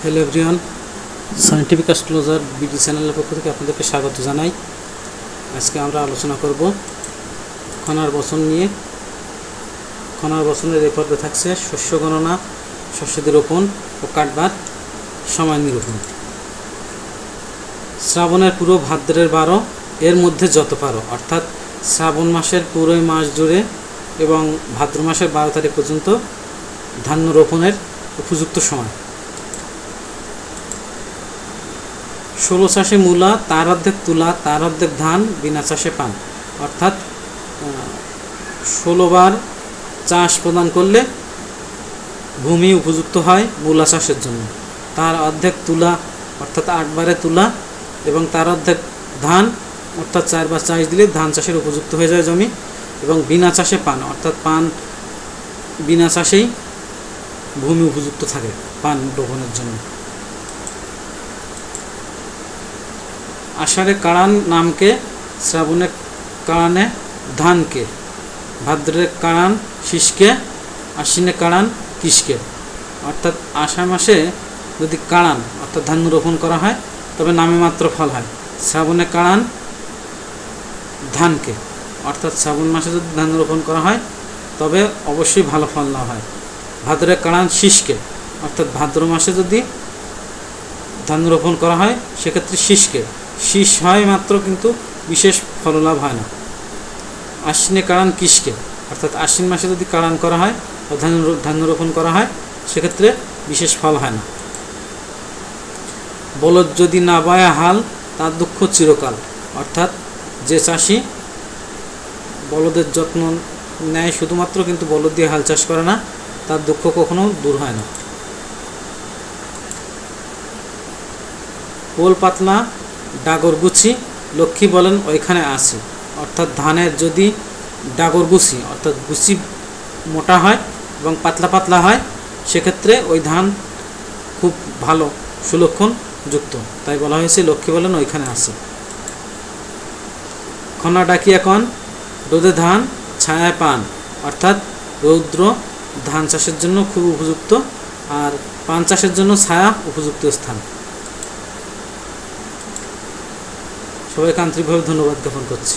Hello everyone, scientific astrologer BD চ্যানেলের পক্ষ থেকে আপনাদেরকে স্বাগত জানাই। আজকে আমরা আলোচনা করব খনার বচন নিয়ে। খনার বচনের এই পর্বে থাকছে শস্য গণনা, শস্যদের রোপণ ও কাটবার সময় নিরূপণ। শ্রাবণের পুরো ভাদ্রের 12 এর মধ্যে যত পারো, অর্থাৎ শ্রাবণ মাসের পুরোই মাস জুড়ে এবং ভাদ্র মাসের 12 তারিখ পর্যন্ত ধান্য রোপণের উপযুক্ত সময়। 16 চাষে মূলা, তার অর্ধেক তুলা, তার অর্ধেক ধান, বিনা চাষে পান। অর্থাৎ 16 বার চাষ প্রদান করলে ভূমি উপযুক্ত হয় মূলা চাষের জন্য। তার অর্ধেক তুলা অর্থাৎ 8 বারে তুলা এবং তার অর্ধেক ধান অর্থাৎ 4 বার চাষ দিলে ধান চাষের উপযুক্ত হয়ে যায় জমি। এবং বিনা চাষে পান অর্থাৎ পান বিনা চাষেই ভূমি উপযুক্ত থাকে পান রোপণের জন্য। আষাঢ়ে কাড়ান নামকে, শ্রাবণে কাড়ানে ধানকে, ভাদ্রে কাড়ান শীষকে, আশ্বিনে কাড়ান কৃষকে। অর্থাৎ আষাঢ় মাসে যদি কাড়ান অর্থাৎ ধান রোপণ করা হয় তবে নামে মাত্র ফল হয়। শ্রাবণে কাড়ান ধানকে, অর্থাৎ শ্রাবণ মাসে যদি ধান রোপণ করা হয় তবে অবশ্যই ভালো ফল না হয়। ভাদ্রে কাড়ান শীষকে, অর্থাৎ ভাদ্র মাসে যদি ধান রোপণ করা হয় সেক্ষেত্রে শীষকে, শীষ হয় মাত্র কিন্তু বিশেষ ফললাভ হয় না। আশ্বিনে কাড়ান কৃষকে, অর্থাৎ আশ্বিন মাসে যদি কাড়ান করা হয় বা ধান রোপণ করা হয় সেক্ষেত্রে বিশেষ ফল হয় না। বলদ যদি না বায় হাল, তার দুঃখ চিরকাল। অর্থাৎ যে চাষি বলদের যত্ন নেয় শুধুমাত্র কিন্তু বলদ দিয়ে হাল চাষ করে না, তার দুঃখ কখনো দূর হয় না। পোল পাতলা ডাগর গুছি, লক্ষ্মী বলেন ওইখানে আছে। অর্থাৎ ধানের যদি ডাগর গুছি অর্থাৎ গুছি মোটা হয় এবং পাতলা পাতলা হয় সেক্ষেত্রে ওই ধান খুব ভালো সুলক্ষণ যুক্ত, তাই বলা হয়েছে লক্ষ্মী বলেন ওইখানে আছে। খনা ডাকিয়া কন, রোদে ধান ছায়ায় পান। অর্থাৎ রৌদ্র ধান চাষের জন্য খুব উপযুক্ত, আর পান চাষের জন্য ছায়া উপযুক্ত স্থান। সবাইকে আন্তরিকভাবে ধন্যবাদ জ্ঞাপন করছি।